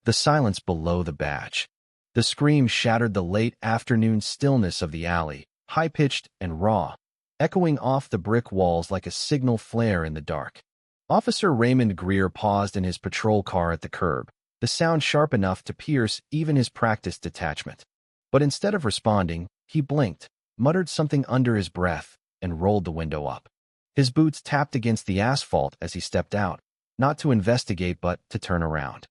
the silence below the badge. The scream shattered the late afternoon stillness of the alley, high-pitched and raw, echoing off the brick walls like a signal flare in the dark. Officer Raymond Greer paused in his patrol car at the curb, the sound sharp enough to pierce even his practiced detachment. But instead of responding, he blinked, muttered something under his breath, and rolled the window up. His boots tapped against the asphalt as he stepped out, not to investigate but to turn around.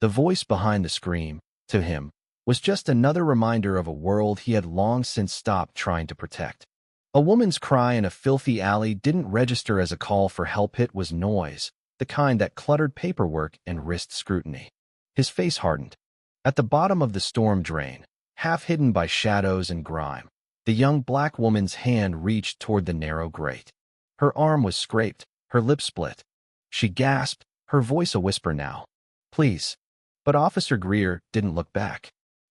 The voice behind the scream, to him, was just another reminder of a world he had long since stopped trying to protect. A woman's cry in a filthy alley didn't register as a call for help. It was noise, the kind that cluttered paperwork and risked scrutiny. His face hardened. At the bottom of the storm drain, half hidden by shadows and grime, the young black woman's hand reached toward the narrow grate. Her arm was scraped, her lips split. She gasped, her voice a whisper now. "Please." But Officer Greer didn't look back.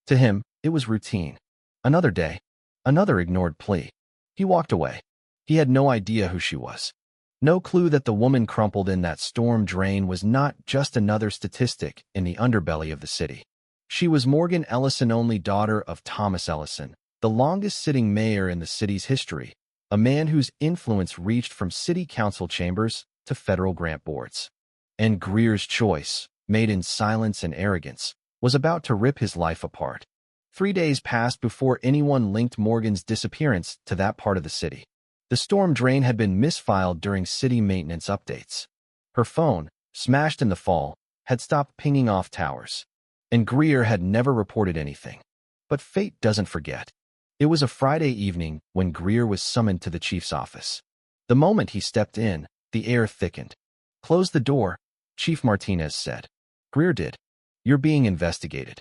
To him, it was routine. Another day, another ignored plea. He walked away. He had no idea who she was. No clue that the woman crumpled in that storm drain was not just another statistic in the underbelly of the city. She was Morgan Ellison, only daughter of Thomas Ellison, the longest-sitting mayor in the city's history, a man whose influence reached from city council chambers to federal grant boards. And Greer's choice, made in silence and arrogance, was about to rip his life apart. 3 days passed before anyone linked Morgan's disappearance to that part of the city. The storm drain had been misfiled during city maintenance updates. Her phone, smashed in the fall, had stopped pinging off towers. And Greer had never reported anything. But fate doesn't forget. It was a Friday evening when Greer was summoned to the chief's office. The moment he stepped in, the air thickened. "Close the door," Chief Martinez said. Greer did. "You're being investigated."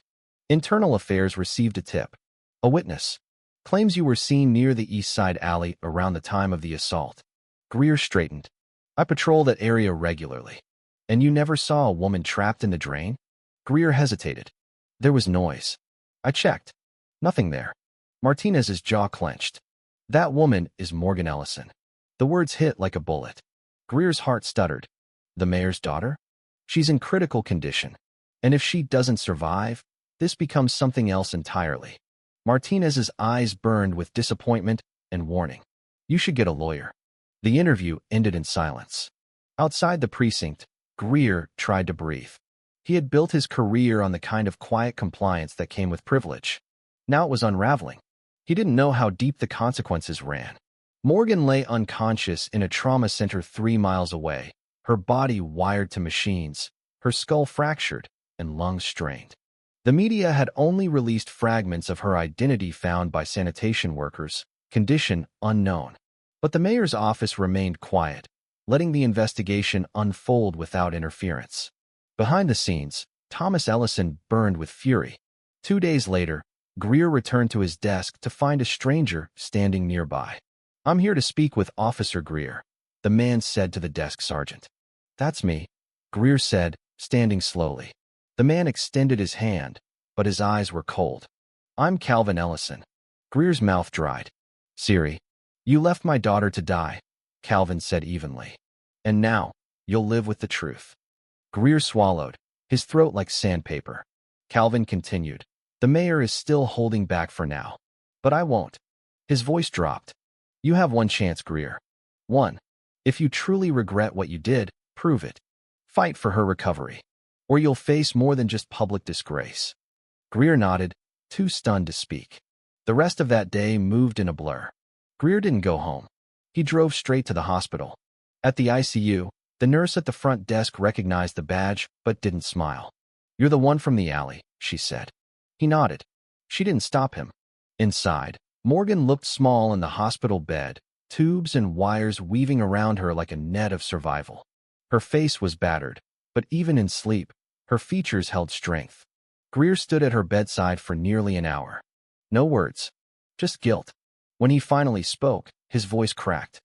Internal Affairs received a tip. A witness claims you were seen near the East Side alley around the time of the assault. Greer straightened. "I patrol that area regularly." "And you never saw a woman trapped in the drain?" Greer hesitated. "There was noise. I checked. Nothing there." Martinez's jaw clenched. "That woman is Morgan Ellison." The words hit like a bullet. Greer's heart stuttered. "The mayor's daughter? She's in critical condition. And if she doesn't survive, this becomes something else entirely." Martinez's eyes burned with disappointment and warning. "You should get a lawyer." The interview ended in silence. Outside the precinct, Greer tried to breathe. He had built his career on the kind of quiet compliance that came with privilege. Now it was unraveling. He didn't know how deep the consequences ran. Morgan lay unconscious in a trauma center 3 miles away, her body wired to machines, her skull fractured, and lungs strained. The media had only released fragments of her identity found by sanitation workers, condition unknown. But the mayor's office remained quiet, letting the investigation unfold without interference. Behind the scenes, Thomas Ellison burned with fury. 2 days later, Greer returned to his desk to find a stranger standing nearby. "I'm here to speak with Officer Greer," the man said to the desk sergeant. "That's me," Greer said, standing slowly. The man extended his hand, but his eyes were cold. "I'm Calvin Ellison." Greer's mouth dried. "Siri, you left my daughter to die," Calvin said evenly. "And now, you'll live with the truth." Greer swallowed, his throat like sandpaper. Calvin continued. "The mayor is still holding back for now. But I won't." His voice dropped. "You have one chance, Greer. One. If you truly regret what you did, prove it. Fight for her recovery. Or you'll face more than just public disgrace." Greer nodded, too stunned to speak. The rest of that day moved in a blur. Greer didn't go home. He drove straight to the hospital. At the ICU, the nurse at the front desk recognized the badge but didn't smile. "You're the one from the alley," she said. He nodded. She didn't stop him. Inside, Morgan looked small in the hospital bed, tubes and wires weaving around her like a net of survival. Her face was battered, but even in sleep, her features held strength. Greer stood at her bedside for nearly an hour. No words, just guilt. When he finally spoke, his voice cracked.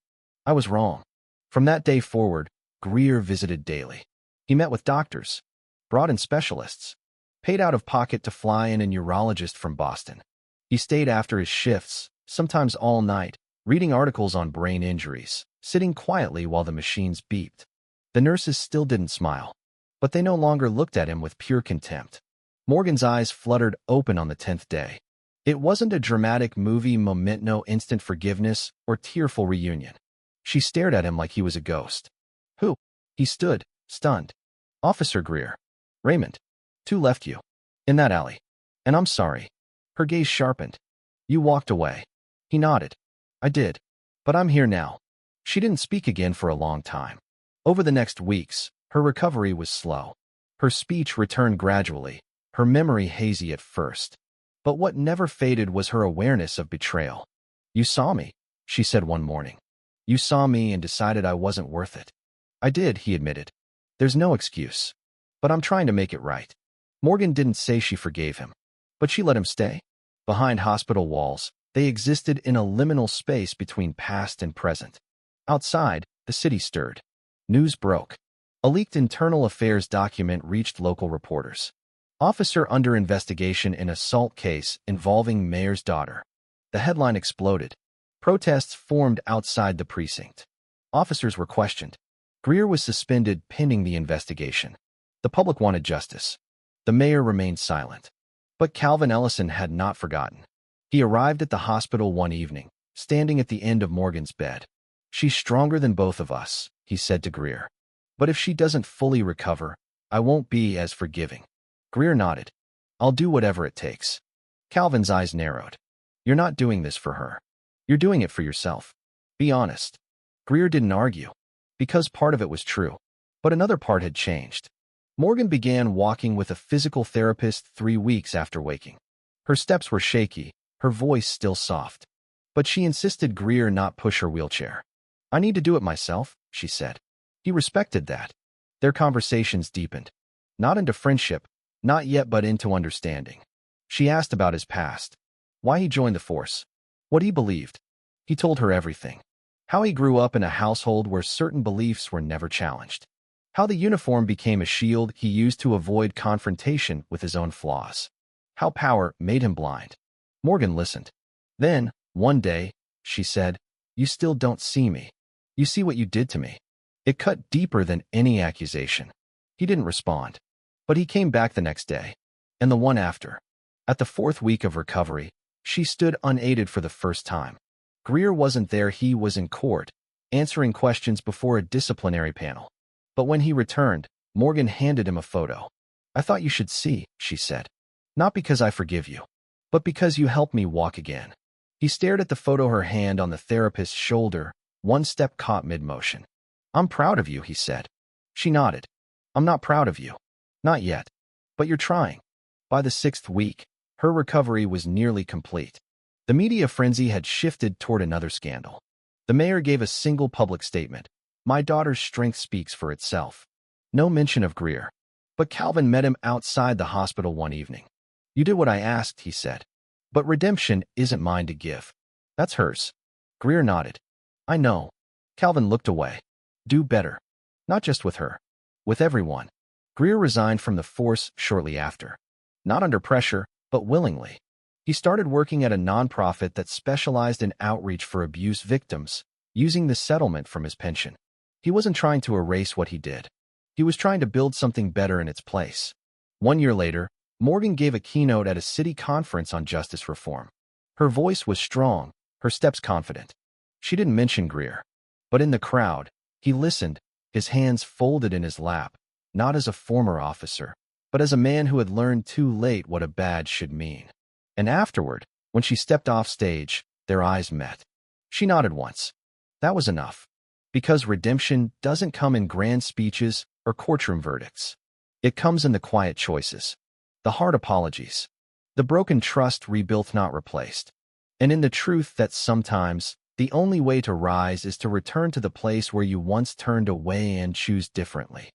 "I was wrong." From that day forward, Greer visited daily. He met with doctors, brought in specialists, paid out of pocket to fly in a neurologist from Boston. He stayed after his shifts, sometimes all night, reading articles on brain injuries, sitting quietly while the machines beeped. The nurses still didn't smile, but they no longer looked at him with pure contempt. Morgan's eyes fluttered open on the 10th day. It wasn't a dramatic movie moment, no instant forgiveness or tearful reunion. She stared at him like he was a ghost. Who? He stood, stunned. Officer Greer. Raymond. Two left you. In that alley. And I'm sorry. Her gaze sharpened. You walked away. He nodded. I did. But I'm here now. She didn't speak again for a long time. Over the next weeks, her recovery was slow. Her speech returned gradually, her memory hazy at first. But what never faded was her awareness of betrayal. You saw me, she said one morning. You saw me and decided I wasn't worth it. I did, he admitted. There's no excuse. But I'm trying to make it right. Morgan didn't say she forgave him. But she let him stay. Behind hospital walls, they existed in a liminal space between past and present. Outside, the city stirred. News broke. A leaked internal affairs document reached local reporters. Officer under investigation in assault case involving mayor's daughter. The headline exploded. Protests formed outside the precinct. Officers were questioned. Greer was suspended pending the investigation. The public wanted justice. The mayor remained silent. But Calvin Ellison had not forgotten. He arrived at the hospital one evening, standing at the end of Morgan's bed. She's stronger than both of us, he said to Greer. But if she doesn't fully recover, I won't be as forgiving. Greer nodded. I'll do whatever it takes. Calvin's eyes narrowed. You're not doing this for her. You're doing it for yourself. Be honest. Greer didn't argue, because part of it was true, but another part had changed. Morgan began walking with a physical therapist 3 weeks after waking. Her steps were shaky, her voice still soft. But she insisted Greer not push her wheelchair. I need to do it myself, she said. He respected that. Their conversations deepened. Not into friendship, not yet, but into understanding. She asked about his past, why he joined the force, what he believed. He told her everything. How he grew up in a household where certain beliefs were never challenged. How the uniform became a shield he used to avoid confrontation with his own flaws. How power made him blind. Morgan listened. Then, one day, she said, you still don't see me. You see what you did to me. It cut deeper than any accusation. He didn't respond. But he came back the next day, and the one after. At the 4th week of recovery, she stood unaided for the first time. Greer wasn't there, he was in court, answering questions before a disciplinary panel. But when he returned, Morgan handed him a photo. I thought you should see, she said. Not because I forgive you, but because you helped me walk again. He stared at the photo, her hand on the therapist's shoulder, one step caught mid-motion. I'm proud of you, he said. She nodded. I'm not proud of you. Not yet. But you're trying. By the 6th week, her recovery was nearly complete. The media frenzy had shifted toward another scandal. The mayor gave a single public statement. My daughter's strength speaks for itself. No mention of Greer. But Calvin met him outside the hospital one evening. You did what I asked, he said. But redemption isn't mine to give. That's hers. Greer nodded. I know. Calvin looked away. Do better. Not just with her. With everyone. Greer resigned from the force shortly after. Not under pressure, but willingly. He started working at a nonprofit that specialized in outreach for abuse victims, using the settlement from his pension. He wasn't trying to erase what he did. He was trying to build something better in its place. 1 year later, Morgan gave a keynote at a city conference on justice reform. Her voice was strong, her steps confident. She didn't mention Greer. But in the crowd, he listened, his hands folded in his lap, not as a former officer, but as a man who had learned too late what a badge should mean. And afterward, when she stepped off stage, their eyes met. She nodded once. That was enough. Because redemption doesn't come in grand speeches or courtroom verdicts. It comes in the quiet choices, the hard apologies, the broken trust rebuilt, not replaced, and in the truth that sometimes the only way to rise is to return to the place where you once turned away and choose differently.